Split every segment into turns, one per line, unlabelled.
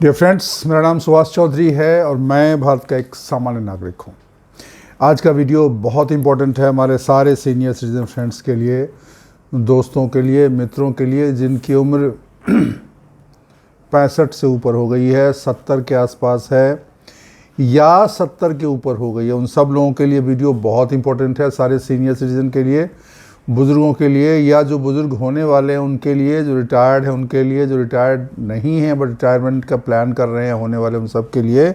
Dear friends, मेरा नाम सुभाष चौधरी है और मैं भारत का एक सामान्य नागरिक हूँ। आज का वीडियो बहुत इंपॉर्टेंट है हमारे सारे सीनियर सिटीजन फ्रेंड्स के लिए, दोस्तों के लिए, मित्रों के लिए जिनकी उम्र 65 से ऊपर हो गई है, 70 के आसपास है या 70 के ऊपर हो गई है। उन सब लोगों के लिए वीडियो बहुत इंपॉर्टेंट है, सारे सीनियर सिटीजन के लिए, बुज़ुर्गों के लिए या जो बुज़ुर्ग होने वाले हैं उनके लिए, जो रिटायर्ड हैं उनके लिए, जो रिटायर्ड नहीं हैं बट रिटायरमेंट का प्लान कर रहे हैं होने वाले, उन सब के लिए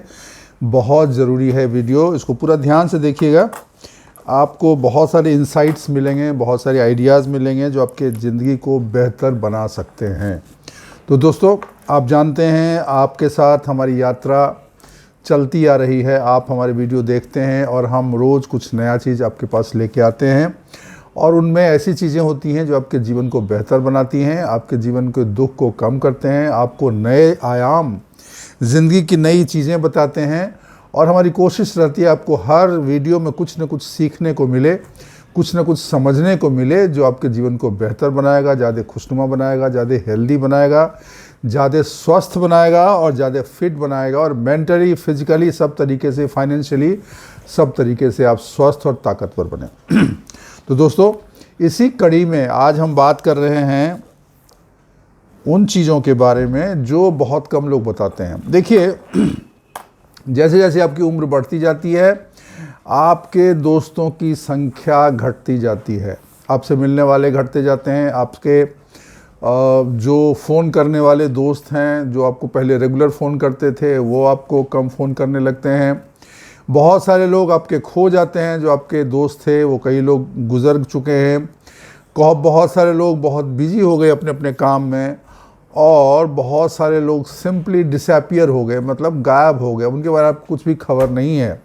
बहुत ज़रूरी है वीडियो। इसको पूरा ध्यान से देखिएगा, आपको बहुत सारे इंसाइट्स मिलेंगे, बहुत सारे आइडियाज़ मिलेंगे जो आपके ज़िंदगी को बेहतर बना सकते हैं। तो दोस्तों, आप जानते हैं आपके साथ हमारी यात्रा चलती आ रही है। आप हमारे वीडियो देखते हैं और हम रोज़ कुछ नया चीज़ आपके पास लेके आते हैं और उनमें ऐसी चीज़ें होती हैं जो आपके जीवन को बेहतर बनाती हैं, आपके जीवन के दुख को कम करते हैं, आपको नए आयाम, ज़िंदगी की नई चीज़ें बताते हैं। और हमारी कोशिश रहती है आपको हर वीडियो में कुछ न कुछ सीखने को मिले, कुछ न कुछ समझने को मिले जो आपके जीवन को बेहतर बनाएगा, ज़्यादा खुशनुमा बनाएगा, ज़्यादा हेल्दी बनाएगा, ज़्यादा स्वस्थ बनाएगा और ज़्यादा फिट बनाएगा और मेंटली, फिजिकली, सब तरीके से, फाइनेंशियली, सब तरीके से आप स्वस्थ और ताकतवर बने। तो दोस्तों, इसी कड़ी में आज हम बात कर रहे हैं उन चीज़ों के बारे में जो बहुत कम लोग बताते हैं। देखिए, जैसे जैसे आपकी उम्र बढ़ती जाती है, आपके दोस्तों की संख्या घटती जाती है, आपसे मिलने वाले घटते जाते हैं, आपके जो फ़ोन करने वाले दोस्त हैं, जो आपको पहले रेगुलर फ़ोन करते थे, वो आपको कम फ़ोन करने लगते हैं। बहुत सारे लोग आपके खो जाते हैं, जो आपके दोस्त थे वो कई लोग गुज़र चुके हैं। बहुत सारे लोग बहुत बिजी हो गए अपने अपने काम में और बहुत सारे लोग सिंपली डिसअपीयर हो गए, मतलब गायब हो गए, उनके बारे में कुछ भी खबर नहीं है।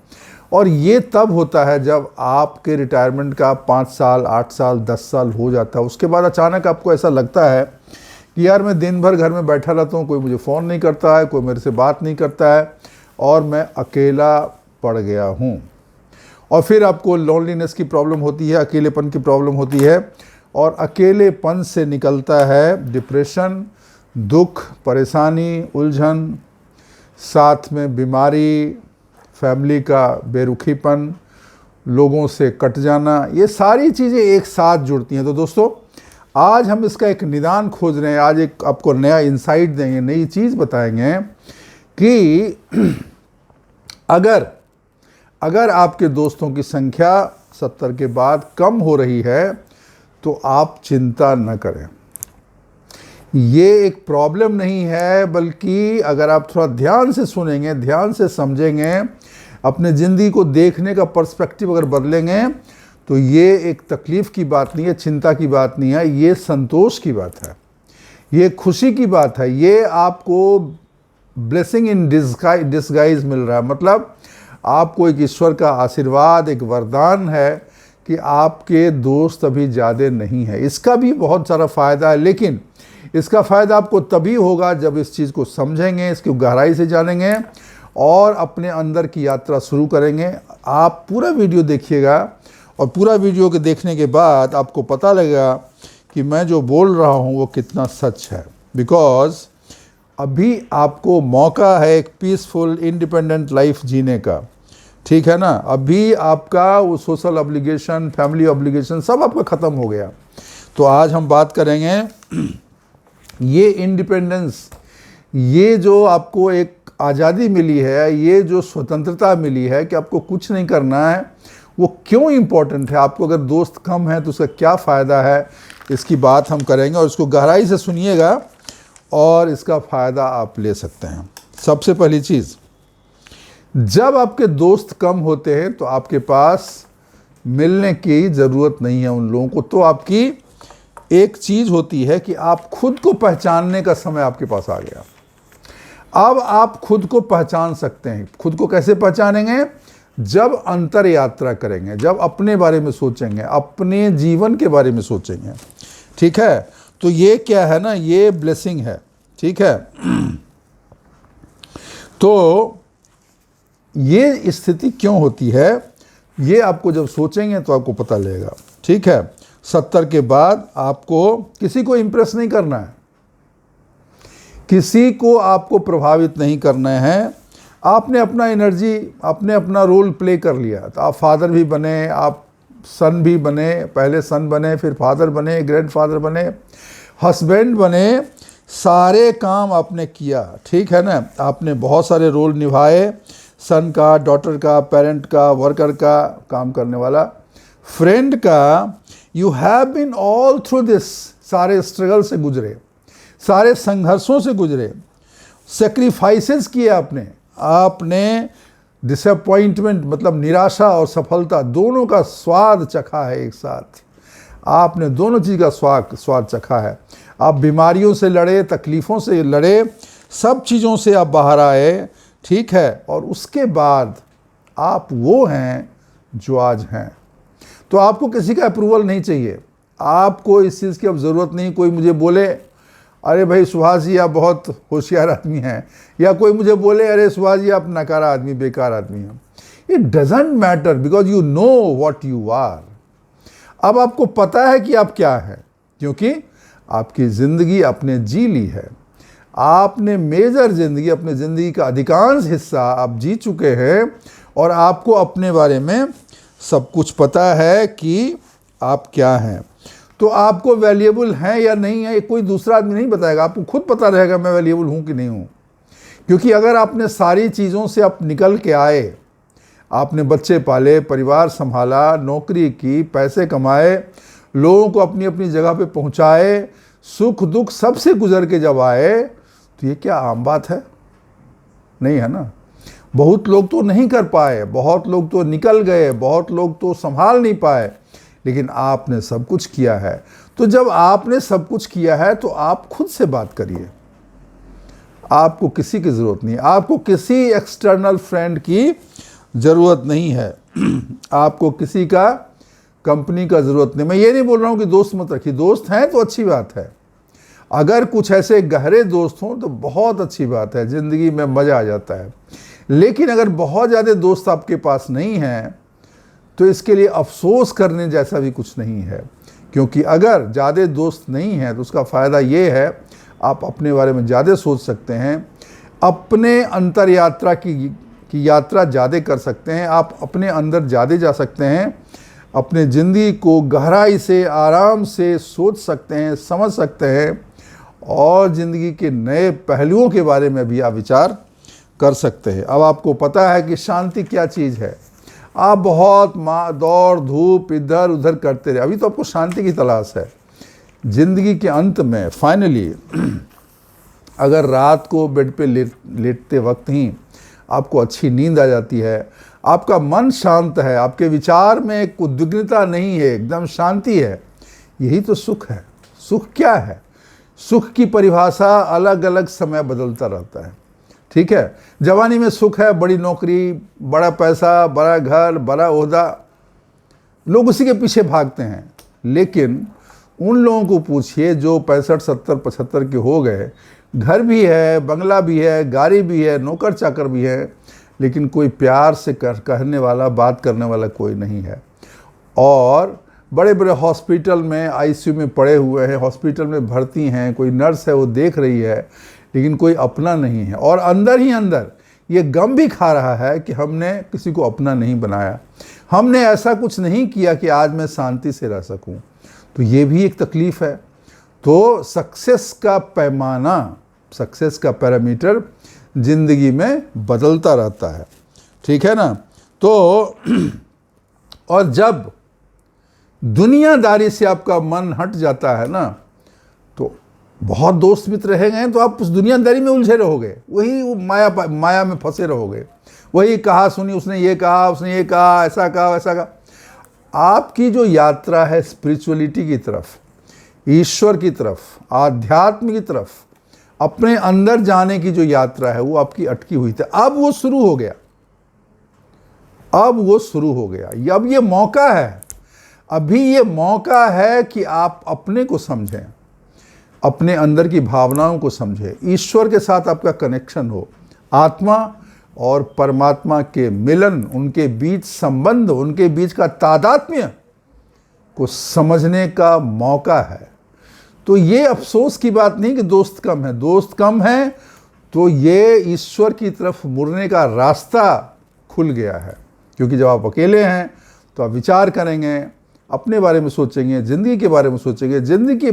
और ये तब होता है जब आपके रिटायरमेंट का 5 साल, 8 साल, 10 साल हो जाता है। उसके बाद अचानक आपको ऐसा लगता है कि यार मैं दिन भर घर में बैठा रहता हूँ, कोई मुझे फ़ोन नहीं करता है, कोई मेरे से बात नहीं करता है और मैं अकेला पड़ गया हूँ। और फिर आपको लोनलीनेस की प्रॉब्लम होती है, अकेलेपन की प्रॉब्लम होती है और अकेलेपन से निकलता है डिप्रेशन, दुख, परेशानी, उलझन, साथ में बीमारी, फैमिली का बेरुखीपन, लोगों से कट जाना, ये सारी चीज़ें एक साथ जुड़ती हैं। तो दोस्तों, आज हम इसका एक निदान खोज रहे हैं। आज एक आपको नया इंसाइट देंगे, नई चीज़ बताएंगे कि अगर आपके दोस्तों की संख्या 70 के बाद कम हो रही है तो आप चिंता न करें। ये एक प्रॉब्लम नहीं है, बल्कि अगर आप थोड़ा ध्यान से सुनेंगे, ध्यान से समझेंगे, अपने ज़िंदगी को देखने का पर्सपेक्टिव अगर बदलेंगे तो ये एक तकलीफ़ की बात नहीं है, चिंता की बात नहीं है, ये संतोष की बात है, ये खुशी की बात है। ये आपको ब्लेसिंग इन डिस्गाइज मिल रहा है, मतलब आपको एक ईश्वर का आशीर्वाद, एक वरदान है कि आपके दोस्त अभी ज़्यादा नहीं है। इसका भी बहुत सारा फ़ायदा है, लेकिन इसका फ़ायदा आपको तभी होगा जब इस चीज़ को समझेंगे, इसकी गहराई से जानेंगे और अपने अंदर की यात्रा शुरू करेंगे। आप पूरा वीडियो देखिएगा और पूरा वीडियो के देखने के बाद आपको पता लगेगा कि मैं जो बोल रहा हूँ वो कितना सच है। बिकॉज़ अभी आपको मौका है एक पीसफुल इंडिपेंडेंट लाइफ जीने का, ठीक है ना। अभी आपका वो सोशल ऑब्लिगेशन, फैमिली ऑब्लिगेशन सब आपका ख़त्म हो गया। तो आज हम बात करेंगे ये इंडिपेंडेंस, ये जो आपको एक आज़ादी मिली है, ये जो स्वतंत्रता मिली है कि आपको कुछ नहीं करना है, वो क्यों इम्पोर्टेंट है। आपको अगर दोस्त कम है तो उसका क्या फ़ायदा है, इसकी बात हम करेंगे और इसको गहराई से सुनिएगा और इसका फ़ायदा आप ले सकते हैं। सबसे पहली चीज़, जब आपके दोस्त कम होते हैं तो आपके पास मिलने की ज़रूरत नहीं है उन लोगों को। तो आपकी एक चीज़ होती है कि आप खुद को पहचानने का समय आपके पास आ गया। अब आप खुद को पहचान सकते हैं। खुद को कैसे पहचानेंगे? जब अंतर यात्रा करेंगे, जब अपने बारे में सोचेंगे, अपने जीवन के बारे में सोचेंगे, ठीक है। तो ये क्या है ना, ये ब्लेसिंग है, ठीक है। तो ये स्थिति क्यों होती है, ये आपको जब सोचेंगे तो आपको पता लगेगा, ठीक है। 70 के बाद आपको किसी को इम्प्रेस नहीं करना है, किसी को आपको प्रभावित नहीं करना है। आपने अपना एनर्जी, आपने अपना रोल प्ले कर लिया, तो आप फादर भी बने, आप सन भी बने, पहले सन बने, फिर फादर बने, ग्रैंडफादर बने, हस्बैंड बने, सारे काम आपने किया, ठीक है ना। आपने बहुत सारे रोल निभाए, सन का, डॉटर का, पेरेंट का, वर्कर का, काम करने वाला, फ्रेंड का। You have been all through this, सारे स्ट्रगल से गुजरे, सारे संघर्षों से गुजरे, सेक्रीफाइसेस किए आपने डिसअपॉइंटमेंट मतलब निराशा और सफलता दोनों का स्वाद चखा है एक साथ। आपने दोनों चीज़ का स्वाद चखा है। आप बीमारियों से लड़े, तकलीफ़ों से लड़े, सब चीज़ों से आप बाहर आए, ठीक है। और उसके बाद आप वो हैं जो आज हैं। तो आपको किसी का अप्रूवल नहीं चाहिए, आपको इस चीज़ की अब ज़रूरत नहीं। कोई मुझे बोले अरे भाई सुभाष जी आप बहुत होशियार आदमी हैं, या कोई मुझे बोले अरे सुभाष जी आप नकारा आदमी, बेकार आदमी हैं। It doesn't matter, because you know what you are. अब आपको पता है कि आप क्या हैं, क्योंकि आपकी ज़िंदगी आपने जी ली है। आपने मेजर ज़िंदगी, अपने ज़िंदगी का अधिकांश हिस्सा आप जी चुके हैं, और आपको अपने बारे में सब कुछ पता है कि आप क्या हैं। तो आपको वैल्यूएबल हैं या नहीं है, कोई दूसरा आदमी नहीं बताएगा, आपको खुद पता रहेगा मैं वैल्यूएबल हूँ कि नहीं हूँ। क्योंकि अगर आपने सारी चीज़ों से आप निकल के आए, आपने बच्चे पाले, परिवार संभाला, नौकरी की, पैसे कमाए, लोगों को अपनी अपनी जगह पे पहुँचाए, सुख दुख सबसे गुजर के जब आए, तो ये क्या आम बात है? नहीं है ना। बहुत लोग तो नहीं कर पाए, बहुत लोग तो निकल गए, बहुत लोग तो संभाल नहीं पाए, लेकिन आपने सब कुछ किया है। तो जब आपने सब कुछ किया है तो आप खुद से बात करिए। आपको किसी की ज़रूरत नहीं, आपको किसी एक्सटर्नल फ्रेंड की ज़रूरत नहीं है, आपको किसी का कंपनी का ज़रूरत नहीं। मैं ये नहीं बोल रहा हूँ कि दोस्त मत रखिए, दोस्त हैं तो अच्छी बात है। अगर कुछ ऐसे गहरे दोस्त हों तो बहुत अच्छी बात है, ज़िंदगी में मज़ा आ जाता है। लेकिन अगर बहुत ज़्यादा दोस्त आपके पास नहीं हैं तो इसके लिए अफसोस करने जैसा भी कुछ नहीं है। क्योंकि अगर ज़्यादा दोस्त नहीं हैं तो उसका फ़ायदा ये है, आप अपने बारे में ज़्यादा सोच सकते हैं, अपने अंतर यात्रा की यात्रा ज़्यादा कर सकते हैं, आप अपने अंदर ज़्यादा जा सकते हैं, अपने ज़िंदगी को गहराई से आराम से सोच सकते हैं, समझ सकते हैं, और ज़िंदगी के नए पहलुओं के बारे में भी आप विचार कर सकते हैं। अब आपको पता है कि शांति क्या चीज़ है। आप बहुत दौड़ धूप इधर उधर करते रहे, अभी तो आपको शांति की तलाश है। ज़िंदगी के अंत में फाइनली अगर रात को बेड पे लेटते वक्त ही आपको अच्छी नींद आ जाती है, आपका मन शांत है, आपके विचार में एक उद्विग्नता नहीं है, एकदम शांति है, यही तो सुख है। सुख क्या है? सुख की परिभाषा अलग अलग समय बदलता रहता है, ठीक है। जवानी में सुख है बड़ी नौकरी, बड़ा पैसा, बड़ा घर, बड़ा ओहदा, लोग उसी के पीछे भागते हैं। लेकिन उन लोगों को पूछिए जो 65, 70, 75 के हो गए, घर भी है, बंगला भी है, गाड़ी भी है, नौकर चाकर भी है, लेकिन कोई प्यार से कहने वाला, बात करने वाला कोई नहीं है। और बड़े बड़े हॉस्पिटल में आईसीयू में पड़े हुए हैं, हॉस्पिटल में भर्ती हैं, कोई नर्स है वो देख रही है, लेकिन कोई अपना नहीं है। और अंदर ही अंदर ये गम भी खा रहा है कि हमने किसी को अपना नहीं बनाया, हमने ऐसा कुछ नहीं किया कि आज मैं शांति से रह सकूं। तो ये भी एक तकलीफ़ है। तो सक्सेस का पैमाना, सक्सेस का पैरामीटर ज़िंदगी में बदलता रहता है, ठीक है ना। तो और जब दुनियादारी से आपका मन हट जाता है ना, तो बहुत दोस्त मित्र रहेंगे तो आप उस दुनियादारी में उलझे रहोगे, वही वो माया में फंसे रहोगे, वही कहा सुनी, उसने ये कहा, उसने ये कहा, ऐसा कहा, वैसा कहा। आपकी जो यात्रा है स्पिरिचुअलिटी की तरफ, ईश्वर की तरफ, आध्यात्म की तरफ, अपने अंदर जाने की जो यात्रा है वो आपकी अटकी हुई थी। अब वो शुरू हो गया, अब वो शुरू हो गया। अब ये मौका है, अभी ये मौका है कि आप अपने को समझें, अपने अंदर की भावनाओं को समझें, ईश्वर के साथ आपका कनेक्शन हो, आत्मा और परमात्मा के मिलन, उनके बीच संबंध, उनके बीच का तादात्म्य को समझने का मौका है। तो ये अफसोस की बात नहीं कि दोस्त कम है। दोस्त कम है तो ये ईश्वर की तरफ मुड़ने का रास्ता खुल गया है, क्योंकि जब आप अकेले हैं तो आप विचार करेंगे, अपने बारे में सोचेंगे, ज़िंदगी के बारे में सोचेंगे, ज़िंदगी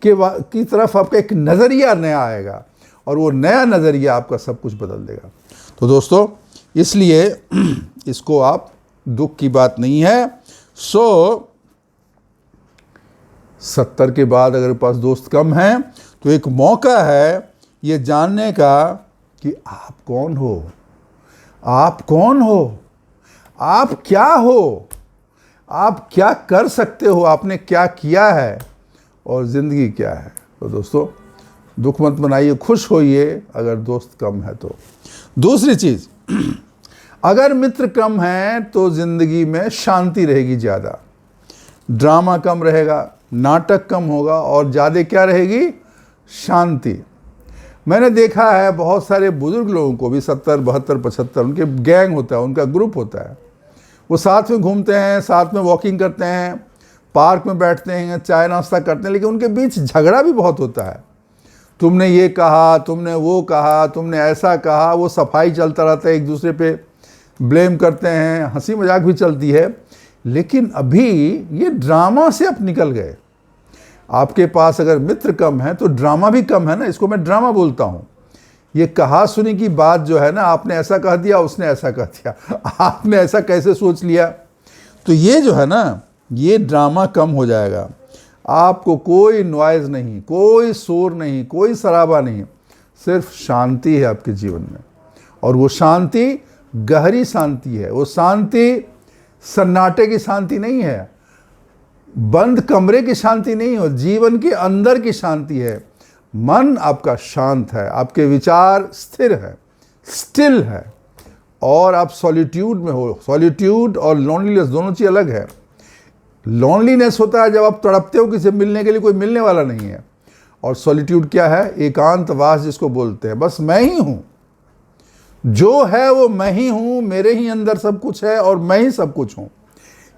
की तरफ आपका एक नज़रिया नया आएगा और वो नया नज़रिया आपका सब कुछ बदल देगा। तो दोस्तों, इसलिए इसको आप दुख की बात नहीं है। 70 के बाद अगर पास दोस्त कम हैं तो एक मौका है ये जानने का कि आप कौन हो, आप कौन हो, आप क्या हो, आप क्या कर सकते हो, आपने क्या किया है और ज़िंदगी क्या है। तो दोस्तों, दुख मत मनाइए, खुश होइए अगर दोस्त कम है तो। दूसरी चीज़, अगर मित्र कम हैं तो ज़िंदगी में शांति रहेगी ज़्यादा, ड्रामा कम रहेगा, नाटक कम होगा और ज़्यादा क्या रहेगी, शांति। मैंने देखा है बहुत सारे बुजुर्ग लोगों को भी 70, 72, 75 उनके गैंग होता है, उनका ग्रुप होता है, वो साथ में घूमते हैं, साथ में वॉकिंग करते हैं, पार्क में बैठते हैं, चाय नाश्ता करते हैं, लेकिन उनके बीच झगड़ा भी बहुत होता है। तुमने ये कहा, तुमने वो कहा, तुमने ऐसा कहा, वो सफाई चलता रहता है, एक दूसरे पे ब्लेम करते हैं, हंसी मजाक भी चलती है। लेकिन अभी ये ड्रामा से आप निकल गए। आपके पास अगर मित्र कम है तो ड्रामा भी कम है ना, इसको मैं ड्रामा बोलता हूँ। ये कहा सुनी की बात जो है ना, आपने ऐसा कह दिया, उसने ऐसा कह दिया, आपने ऐसा कैसे सोच लिया, तो ये जो है ना, ये ड्रामा कम हो जाएगा। आपको कोई नॉइज़ नहीं, कोई शोर नहीं, कोई शराबा नहीं, सिर्फ शांति है आपके जीवन में। और वो शांति गहरी शांति है, वो शांति सन्नाटे की शांति नहीं है, बंद कमरे की शांति नहीं हो, जीवन के अंदर की शांति है। मन आपका शांत है, आपके विचार स्थिर है, स्टिल है, और आप सॉलिट्यूड में हो। सॉलिट्यूड और लोनलीनेस दोनों चीज़ अलग है। लोनलीनेस होता है जब आप तड़पते हो, किसी मिलने के लिए कोई मिलने वाला नहीं है, और सॉलिट्यूड क्या है, एकांतवास जिसको बोलते हैं। बस मैं ही हूँ, जो है वो मैं ही हूँ, मेरे ही अंदर सब कुछ है और मैं ही सब कुछ हूँ।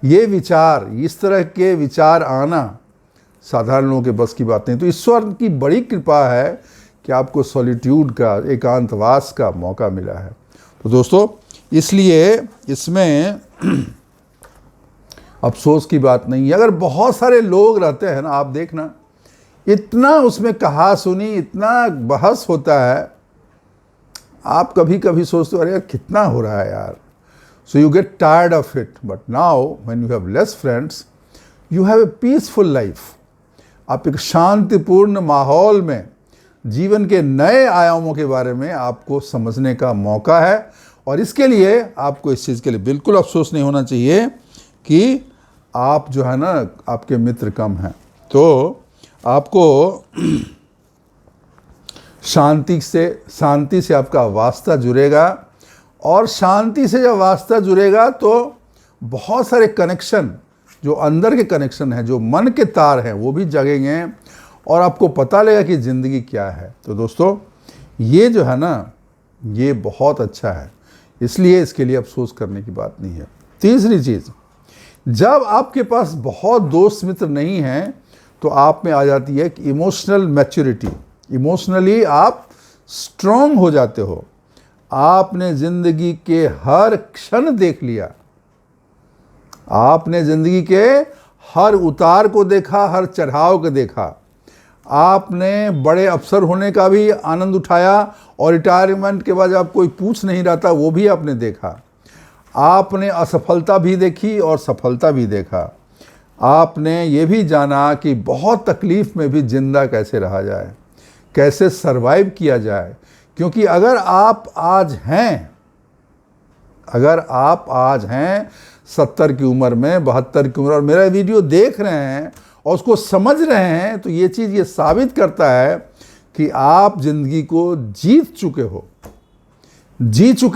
ये विचार, इस तरह के विचार आना साधारण लोगों के बस की बात नहीं। तो ईश्वर की बड़ी कृपा है कि आपको सॉलिट्यूड का, एकांतवास का मौका मिला है। तो दोस्तों, इसलिए इसमें अफसोस की बात नहीं है। अगर बहुत सारे लोग रहते हैं ना, आप देखना, इतना उसमें कहा सुनी, इतना बहस होता है, आप कभी कभी सोचते हो अरे यार कितना हो रहा है यार। So you get tired of it. But now when you have less friends, you have a peaceful life. आप एक शांतिपूर्ण माहौल में जीवन के नए आयामों के बारे में आपको समझने का मौका है, और इसके लिए आपको इस चीज़ के लिए बिल्कुल अफसोस नहीं होना चाहिए कि आप जो है ना, आपके मित्र कम हैं। तो आपको शांति से आपका वास्ता जुड़ेगा, और शांति से जब वास्ता जुड़ेगा तो बहुत सारे कनेक्शन, जो अंदर के कनेक्शन हैं, जो मन के तार हैं, वो भी जगेंगे और आपको पता लगेगा कि ज़िंदगी क्या है। तो दोस्तों, ये जो है ना, ये बहुत अच्छा है, इसलिए इसके लिए अफसोस करने की बात नहीं है। तीसरी चीज़, जब आपके पास बहुत दोस्त मित्र नहीं हैं तो आप में आ जाती है कि इमोशनल मैच्योरिटी। इमोशनली आप स्ट्रॉन्ग हो जाते हो, आपने ज़िंदगी के हर क्षण देख लिया, आपने ज़िंदगी के हर उतार को देखा, हर चढ़ाव को देखा, आपने बड़े अफसर होने का भी आनंद उठाया, और रिटायरमेंट के बाद जब कोई पूछ नहीं रहा था वो भी आपने देखा। आपने असफलता भी देखी और सफलता भी देखा। आपने ये भी जाना कि बहुत तकलीफ़ में भी ज़िंदा कैसे रहा जाए, कैसे सरवाइव किया जाए। क्योंकि अगर आप आज हैं, 70 की उम्र में, 72 की उम्र, और मेरा वीडियो देख रहे हैं और उसको समझ रहे हैं, तो ये चीज़ ये साबित करता है कि आप ज़िंदगी को जीत चुके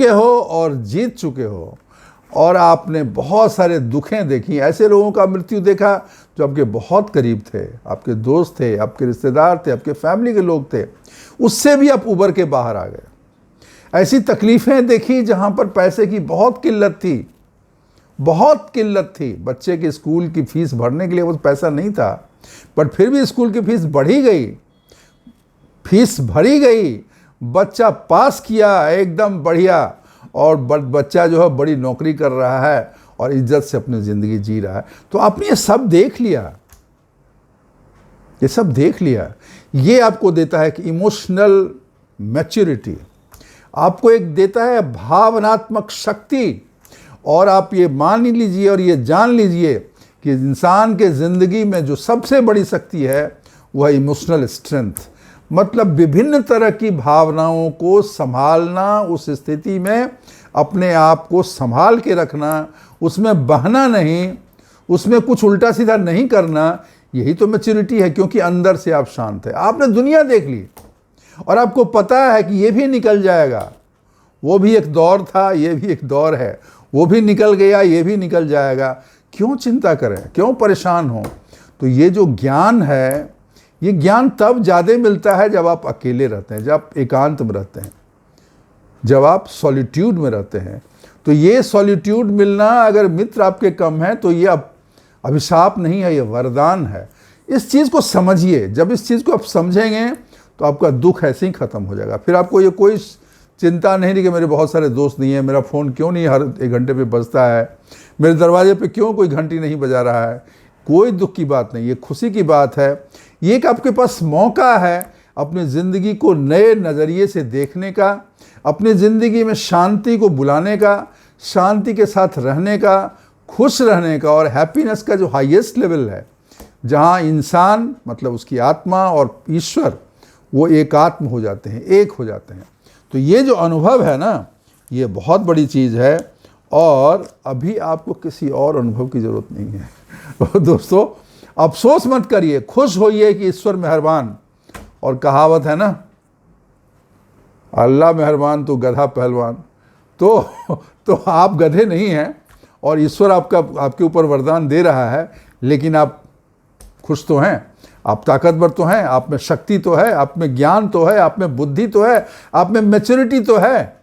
हो और जीत चुके हो। और आपने बहुत सारे दुखें देखी, ऐसे लोगों का मृत्यु देखा जो आपके बहुत करीब थे, आपके दोस्त थे, आपके रिश्तेदार थे, आपके फैमिली के लोग थे, उससे भी आप उबर के बाहर आ गए। ऐसी तकलीफ़ें देखी जहाँ पर पैसे की बहुत किल्लत थी, बच्चे के स्कूल की फीस भरने के लिए वो पैसा नहीं था, बट फिर भी स्कूल की फीस बढ़ी गई, फीस भरी गई, बच्चा पास किया एकदम बढ़िया, और बच्चा जो है बड़ी नौकरी कर रहा है और इज्जत से अपनी ज़िंदगी जी रहा है। तो आपने ये सब देख लिया, ये सब देख लिया। ये आपको देता है कि इमोशनल मैच्योरिटी, आपको एक देता है भावनात्मक शक्ति, और आप ये मान लीजिए और ये जान लीजिए कि इंसान के ज़िंदगी में जो सबसे बड़ी शक्ति है वह इमोशनल स्ट्रेंथ, मतलब विभिन्न तरह की भावनाओं को संभालना, उस स्थिति में अपने आप को संभाल के रखना, उसमें बहना नहीं, उसमें कुछ उल्टा सीधा नहीं करना, यही तो मैच्योरिटी है। क्योंकि अंदर से आप शांत है, आपने दुनिया देख ली और आपको पता है कि ये भी निकल जाएगा, वो भी एक दौर था, ये भी एक दौर है, वो भी निकल गया, ये भी निकल जाएगा। क्यों चिंता करें, क्यों परेशान हो? तो ये जो ज्ञान है, ये ज्ञान तब ज़्यादा मिलता है जब आप अकेले रहते हैं, जब आप एकांत में रहते हैं, जब आप सॉलिट्यूड में रहते हैं। तो ये सॉलिट्यूड मिलना, अगर मित्र आपके कम है तो ये अभिशाप नहीं है, ये वरदान है। इस चीज़ को समझिए, जब इस चीज़ को आप समझेंगे तो आपका दुख ऐसे ही ख़त्म हो जाएगा। फिर आपको ये कोई चिंता नहीं रही कि मेरे बहुत सारे दोस्त नहीं है, मेरा फ़ोन क्यों नहीं हर 1 घंटे पे बजता है, मेरे दरवाजे पे क्यों कोई घंटी नहीं बजा रहा है। कोई दुख की बात नहीं, ये खुशी की बात है। ये एक आपके पास मौका है अपनी ज़िंदगी को नए नज़रिए से देखने का, अपनी ज़िंदगी में शांति को बुलाने का, शांति के साथ रहने का, खुश रहने का, और हैप्पीनेस का जो हाईएस्ट लेवल है, जहाँ इंसान मतलब उसकी आत्मा और ईश्वर वो एकात्म हो जाते हैं, एक हो जाते हैं। तो ये जो अनुभव है ना, ये बहुत बड़ी चीज़ है, और अभी आपको किसी और अनुभव की ज़रूरत नहीं है। तो दोस्तों, अफसोस मत करिए, खुश होइए कि ईश्वर मेहरबान। और कहावत है ना, अल्लाह मेहरबान तो गधा पहलवान। तो आप गधे नहीं हैं, और ईश्वर आपके ऊपर वरदान दे रहा है, लेकिन आप खुश तो हैं, आप ताकतवर तो हैं, आप में शक्ति तो है, आप में ज्ञान तो है, आप में बुद्धि तो है, आप में मैच्योरिटी तो है,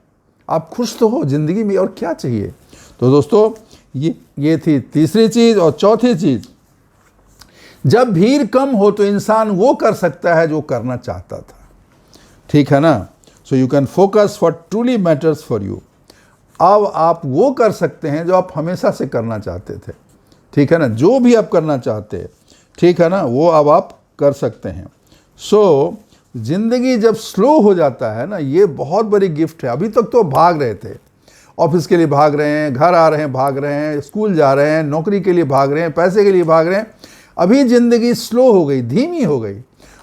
आप खुश तो हो ज़िंदगी में, और क्या चाहिए। तो दोस्तों, ये थी तीसरी चीज़। और चौथी चीज़, जब भीड़ कम हो तो इंसान वो कर सकता है जो करना चाहता था, ठीक है ना। So you can focus what truly matters for you. अब आप वो कर सकते हैं जो आप हमेशा से करना चाहते थे, ठीक है ना। जो भी आप करना चाहते हैं, ठीक है ना, वो अब आप कर सकते हैं। सो ज़िंदगी जब स्लो हो जाता है ना, ये बहुत बड़ी गिफ्ट है। अभी तक तो भाग रहे थे, ऑफिस के लिए भाग रहे हैं, घर आ रहे हैं भाग रहे हैं, स्कूल जा रहे हैं, नौकरी के लिए भाग रहे हैं, पैसे के लिए भाग रहे हैं। अभी ज़िंदगी स्लो हो गई, धीमी हो गई।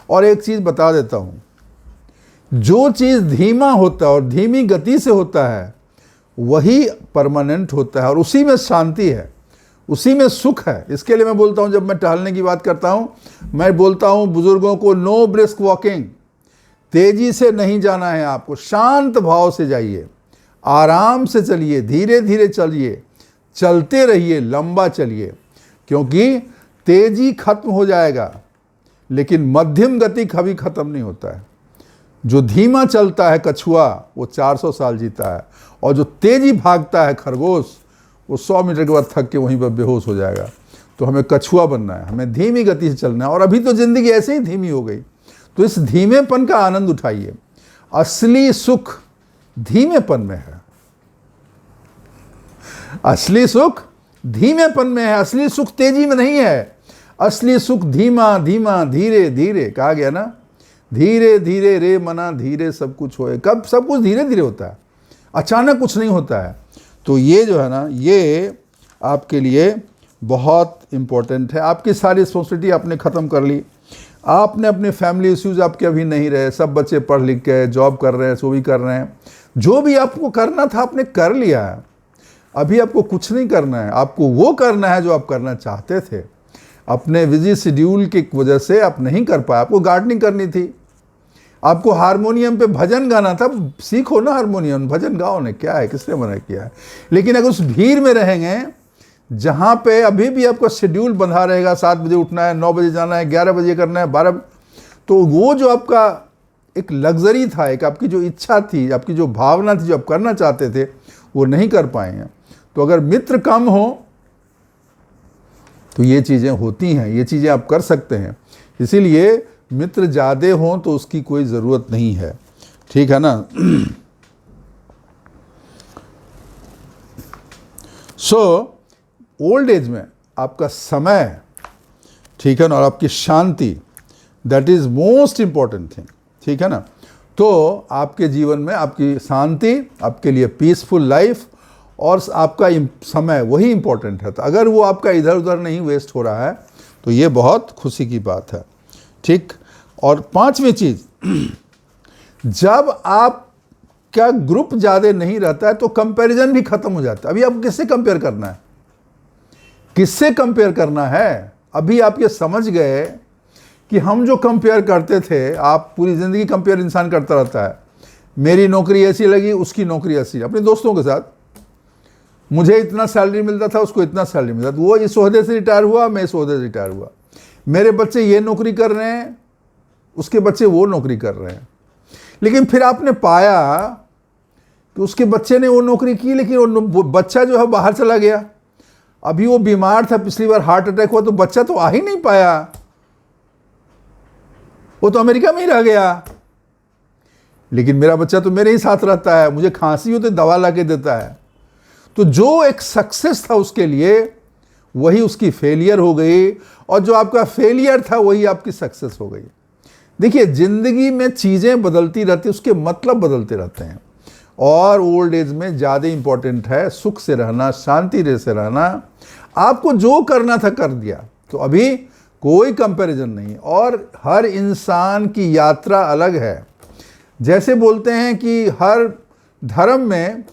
और एक चीज़ बता देता हूँ, जो चीज़ धीमा होता है और धीमी गति से होता है वही परमानेंट होता है, और उसी में शांति है, उसी में सुख है। इसके लिए मैं बोलता हूँ, जब मैं टहलने की बात करता हूँ, मैं बोलता हूँ बुजुर्गों को, नो ब्रिस्क वॉकिंग, तेजी से नहीं जाना है आपको, शांत भाव से जाइए, आराम से चलिए, धीरे धीरे चलिए, चलते रहिए, लंबा चलिए, क्योंकि तेजी खत्म हो जाएगा, लेकिन मध्यम गति कभी खत्म नहीं होता है। जो धीमा चलता है कछुआ, वो 400 साल जीता है, और जो तेजी भागता है खरगोश, वो 100 मीटर के बाद थक के वहीं पर बेहोश हो जाएगा। तो हमें कछुआ बनना है, हमें धीमी गति से चलना है। और अभी तो ज़िंदगी ऐसे ही धीमी हो गई, तो इस धीमेपन का आनंद उठाइए। असली सुख धीमेपन में है, असली सुख धीमेपन में है, असली सुख तेजी में नहीं है। असली सुख धीमा धीमा, धीरे धीरे, कहा गया ना, धीरे धीरे रे मना धीरे सब कुछ होए। कब सब कुछ धीरे धीरे होता है, अचानक कुछ नहीं होता है। तो ये जो है ना, ये आपके लिए बहुत इम्पोर्टेंट है। आपकी सारी रिस्पॉन्सिबिलिटी आपने ख़त्म कर ली, आपने अपने फैमिली इश्यूज़ आपके अभी नहीं रहे, सब बच्चे पढ़ लिख के जॉब कर रहे हैं, सो भी कर रहे हैं, जो भी आपको करना था आपने कर लिया है। अभी आपको कुछ नहीं करना है, आपको वो करना है जो आप करना चाहते थे। अपने बिजी शेड्यूल की वजह से आप नहीं कर पाए। आपको गार्डनिंग करनी थी, आपको हारमोनियम पे भजन गाना था, सीखो ना हारमोनियम, भजन गाओ ना, क्या है, किसने मना किया है। लेकिन अगर उस भीड़ में रहेंगे जहाँ पे अभी भी आपका शेड्यूल बंधा रहेगा, 7 बजे उठना है, 9 बजे जाना है, 11 बजे करना है, 12, तो वो जो आपका एक लग्जरी था, एक आपकी जो इच्छा थी, आपकी जो भावना थी, जो आप करना चाहते थे, वो नहीं कर पाएंगे। तो अगर मित्र कम हो तो ये चीज़ें होती हैं, ये चीज़ें आप कर सकते हैं। इसीलिए मित्र ज़्यादा हों तो उसकी कोई ज़रूरत नहीं है, ठीक है ना। सो ओल्ड एज में आपका समय, ठीक है ना, और आपकी शांति, that is most important thing, ठीक है ना। तो आपके जीवन में आपकी शांति, आपके लिए पीसफुल लाइफ और आपका समय, वही इम्पोर्टेंट है। तो अगर वो आपका इधर उधर नहीं वेस्ट हो रहा है तो ये बहुत खुशी की बात है, ठीक। और पांचवी चीज़, जब आपका ग्रुप ज़्यादा नहीं रहता है तो कंपैरिजन भी खत्म हो जाता है। अभी आपको किससे कंपेयर करना है, किससे कंपेयर करना है? अभी आप ये समझ गए कि हम जो कंपेयर करते थे, आप पूरी ज़िंदगी कंपेयर इंसान करता रहता है। मेरी नौकरी ऐसी लगी, उसकी नौकरी ऐसी, अपने दोस्तों के साथ, मुझे इतना सैलरी मिलता था, उसको इतना सैलरी मिलता था, वो इस ओहदे से रिटायर हुआ, मैं इस ओहदे से रिटायर हुआ, मेरे बच्चे ये नौकरी कर रहे हैं, उसके बच्चे वो नौकरी कर रहे हैं। लेकिन फिर आपने पाया कि उसके बच्चे ने वो नौकरी की, लेकिन वो बच्चा जो है बाहर चला गया। अभी वो बीमार था, पिछली बार हार्ट अटैक हुआ तो बच्चा तो आ ही नहीं पाया, वो तो अमेरिका में ही रह गया। लेकिन मेरा बच्चा तो मेरे ही साथ रहता है, मुझे खांसी हो तो दवा ला के देता है। तो जो एक सक्सेस था उसके लिए, वही उसकी फेलियर हो गई, और जो आपका फेलियर था वही आपकी सक्सेस हो गई। देखिए, जिंदगी में चीज़ें बदलती रहती, उसके मतलब बदलते रहते हैं। और ओल्ड एज में ज़्यादा इंपॉर्टेंट है सुख से रहना, शांति से रहना। आपको जो करना था कर दिया, तो अभी कोई कंपैरिजन नहीं। और हर इंसान की यात्रा अलग है। जैसे बोलते हैं कि हर धर्म में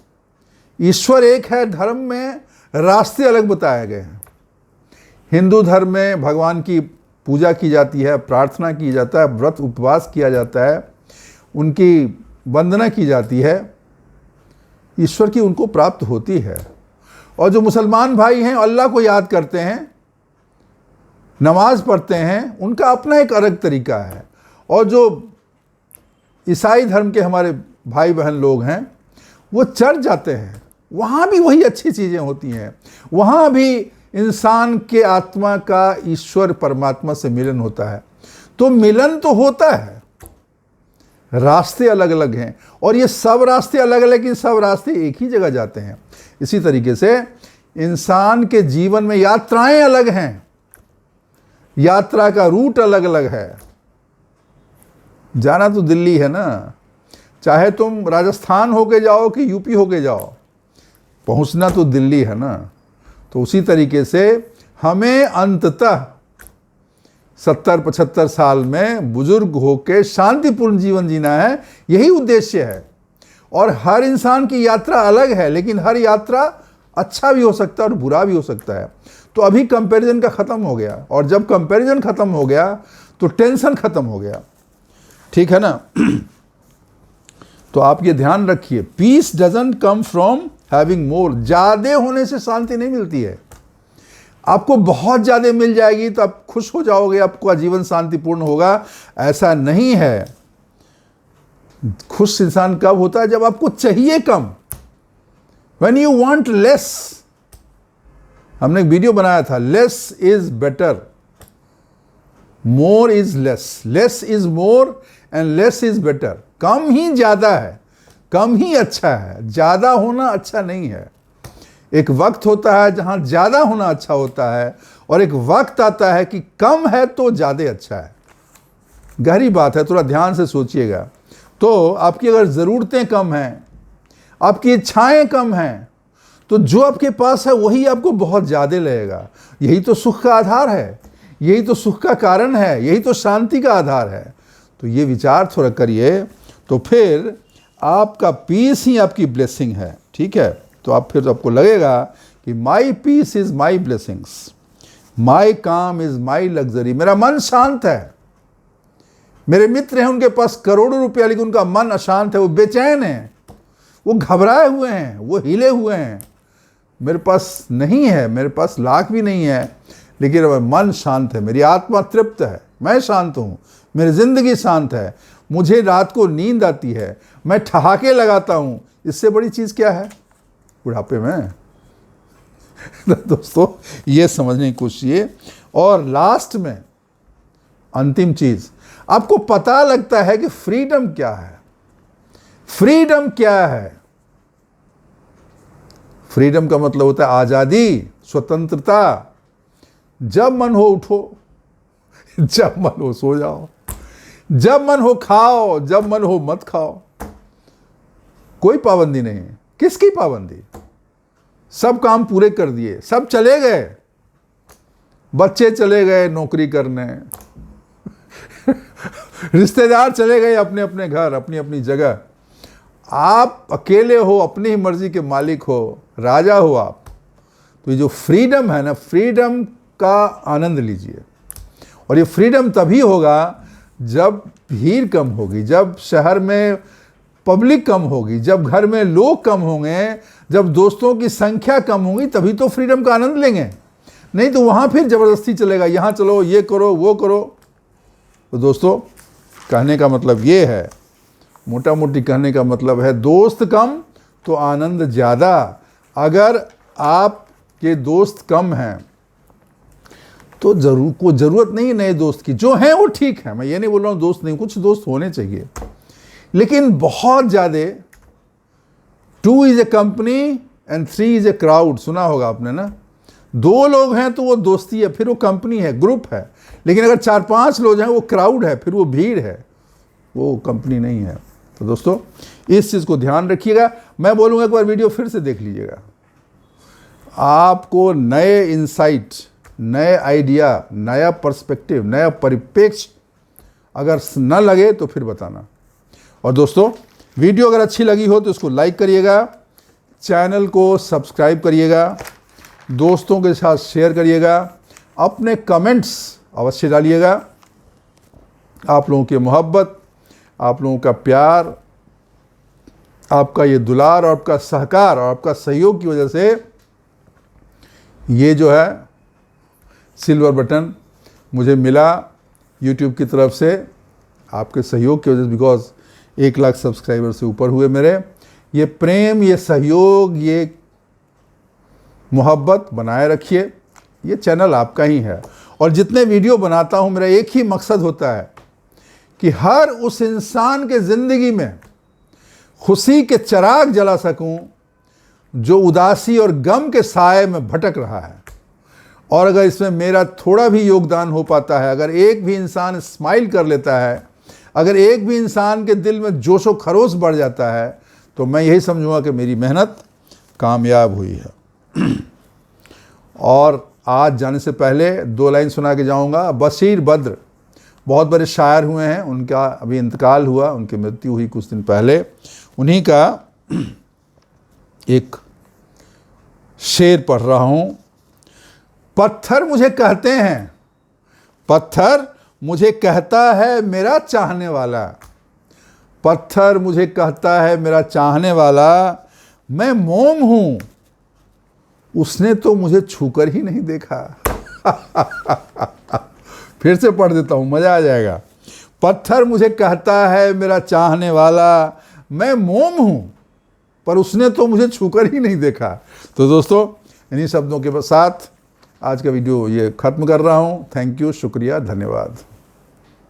ईश्वर एक है, धर्म में रास्ते अलग बताए गए हैं। हिंदू धर्म में भगवान की पूजा की जाती है, प्रार्थना की जाता है, व्रत उपवास किया जाता है, उनकी वंदना की जाती है, ईश्वर की उनको प्राप्त होती है। और जो मुसलमान भाई हैं अल्लाह को याद करते हैं, नमाज पढ़ते हैं, उनका अपना एक अलग तरीका है। और जो ईसाई धर्म के हमारे भाई बहन लोग हैं वो चर्च जाते हैं, वहाँ भी वही अच्छी चीज़ें होती हैं। वहाँ भी इंसान के आत्मा का ईश्वर परमात्मा से मिलन होता है। तो मिलन तो होता है, रास्ते अलग अलग हैं, और ये सब रास्ते अलग अलग, लेकिन सब रास्ते एक ही जगह जाते हैं। इसी तरीके से इंसान के जीवन में यात्राएं अलग हैं, यात्रा का रूट अलग अलग है। जाना तो दिल्ली है ना, चाहे तुम राजस्थान होके जाओ कि यूपी होके जाओ, पहुंचना तो दिल्ली है ना। तो उसी तरीके से हमें अंततः 70-75 साल में बुजुर्ग होकर शांतिपूर्ण जीवन जीना है, यही उद्देश्य है। और हर इंसान की यात्रा अलग है, लेकिन हर यात्रा अच्छा भी हो सकता है और बुरा भी हो सकता है। तो अभी कंपैरिजन का ख़त्म हो गया, और जब कंपैरिजन ख़त्म हो गया तो टेंशन ख़त्म हो गया, ठीक है ना। तो आप ये ध्यान रखिए, peace doesn't come from having more. ज़्यादा होने से शांति नहीं मिलती है। आपको बहुत ज़्यादा मिल जाएगी तो आप खुश हो जाओगे, आपका जीवन शांतिपूर्ण होगा, ऐसा नहीं है। खुश इंसान कब होता है? जब आपको चाहिए कम, when you want less। हमने एक वीडियो बनाया था, less is better, more is less, less is more and less is better. कम ही ज़्यादा है, कम ही अच्छा है, ज़्यादा होना अच्छा नहीं है। एक वक्त होता है जहाँ ज़्यादा होना अच्छा होता है, और एक वक्त आता है कि कम है तो ज़्यादा अच्छा है। गहरी बात है, थोड़ा ध्यान से सोचिएगा। तो आपकी अगर ज़रूरतें कम हैं, आपकी इच्छाएं कम हैं, तो जो आपके पास है वही आपको बहुत ज़्यादा लगेगा। यही तो सुख का आधार है, यही तो सुख का कारण है, यही तो शांति का आधार है। तो ये विचार थोड़ा करिए, तो फिर आपका पीस ही आपकी ब्लेसिंग है, ठीक है। तो आप फिर आपको लगेगा कि माई पीस इज़ माई ब्लेसिंग्स, माई काम इज़ माई लग्जरी। मेरा मन शांत है। मेरे मित्र हैं, उनके पास करोड़ों रुपया, लेकिन उनका मन अशांत है, वो बेचैन है, वो घबराए हुए हैं, वो हिले हुए हैं। मेरे पास नहीं है, मेरे पास लाख भी नहीं है, लेकिन मन शांत है, मेरी आत्मा तृप्त है, मैं शांत हूँ, मेरी ज़िंदगी शांत है, मुझे रात को नींद आती है, मैं ठहाके लगाता हूँ। इससे बड़ी चीज़ क्या है बुढ़ापे में? तो दोस्तों ये समझने की कोशिश कीजिए। और लास्ट में अंतिम चीज, आपको पता लगता है कि फ्रीडम क्या है। फ्रीडम क्या है? फ्रीडम का मतलब होता है आजादी, स्वतंत्रता। जब मन हो उठो, जब मन हो सो जाओ, जब मन हो खाओ, जब मन हो मत खाओ। कोई पाबंदी नहीं है। किसकी पाबंदी? सब काम पूरे कर दिए, सब चले गए, बच्चे चले गए नौकरी करने, रिश्तेदार चले गए अपने अपने घर, अपनी अपनी जगह। आप अकेले हो, अपनी ही मर्जी के मालिक हो, राजा हो आप। तो ये जो फ्रीडम है ना, फ्रीडम का आनंद लीजिए। और ये फ्रीडम तभी होगा जब भीड़ कम होगी, जब शहर में पब्लिक कम होगी, जब घर में लोग कम होंगे, जब दोस्तों की संख्या कम होगी, तभी तो फ्रीडम का आनंद लेंगे। नहीं तो वहाँ फिर ज़बरदस्ती चलेगा, यहाँ चलो, ये करो, वो करो। तो दोस्तों कहने का मतलब ये है, मोटा मोटी कहने का मतलब है, दोस्त कम तो आनंद ज़्यादा। अगर आपके दोस्त कम हैं तो ज़रूरत नहीं है नए दोस्त की। जो हैं वो ठीक है, मैं ये नहीं बोल रहा हूँ दोस्त नहीं, कुछ दोस्त होने चाहिए, लेकिन बहुत ज़्यादा 2 is a company and 3 is a crowd. सुना होगा आपने ना, 2 लोग हैं तो वो दोस्ती है, फिर वो कंपनी है, ग्रुप है। लेकिन अगर 4-5 लोग हैं वो क्राउड है, फिर वो भीड़ है, वो कंपनी नहीं है। तो दोस्तों इस चीज़ को ध्यान रखिएगा। मैं बोलूँगा एक बार वीडियो फिर से देख लीजिएगा, आपको नए इंसाइट, नए आइडिया, नया पर्सपेक्टिव, नया परिप्रेक्ष्य अगर न लगे तो फिर बताना। और दोस्तों वीडियो अगर अच्छी लगी हो तो इसको लाइक करिएगा, चैनल को सब्सक्राइब करिएगा, दोस्तों के साथ शेयर करिएगा, अपने कमेंट्स अवश्य डालिएगा। आप लोगों की मोहब्बत, आप लोगों का प्यार, आपका ये दुलार और आपका सहकार और आपका सहयोग की वजह से ये जो है सिल्वर बटन मुझे मिला YouTube की तरफ से, आपके सहयोग की वजह से। बिकॉज 1 लाख सब्सक्राइबर से ऊपर हुए मेरे। ये प्रेम, ये सहयोग, ये मोहब्बत बनाए रखिए। ये चैनल आपका ही है। और जितने वीडियो बनाता हूँ मेरा एक ही मकसद होता है कि हर उस इंसान के ज़िंदगी में खुशी के चिराग जला सकूं जो उदासी और गम के साए में भटक रहा है। और अगर इसमें मेरा थोड़ा भी योगदान हो पाता है, अगर एक भी इंसान स्माइल कर लेता है, अगर एक भी इंसान के दिल में जोशो खरोश बढ़ जाता है, तो मैं यही समझूंगा कि मेरी मेहनत कामयाब हुई है। और आज जाने से पहले 2 लाइन सुना के जाऊंगा। बशीर बद्र बहुत बड़े शायर हुए हैं, उनका अभी इंतकाल हुआ, उनकी मृत्यु हुई कुछ दिन पहले। उन्हीं का एक शेर पढ़ रहा हूँ। पत्थर मुझे कहते हैं, पत्थर मुझे कहता है मेरा चाहने वाला, पत्थर मुझे कहता है मेरा चाहने वाला, मैं मोम हूं, उसने तो मुझे छूकर ही नहीं देखा। फिर से पढ़ देता हूं, मजा आ जाएगा। पत्थर मुझे कहता है मेरा चाहने वाला, मैं मोम हूं, पर उसने तो मुझे छूकर ही नहीं देखा। तो दोस्तों इन्हीं शब्दों के साथ आज का वीडियो ये ख़त्म कर रहा हूं। थैंक यू, शुक्रिया, धन्यवाद।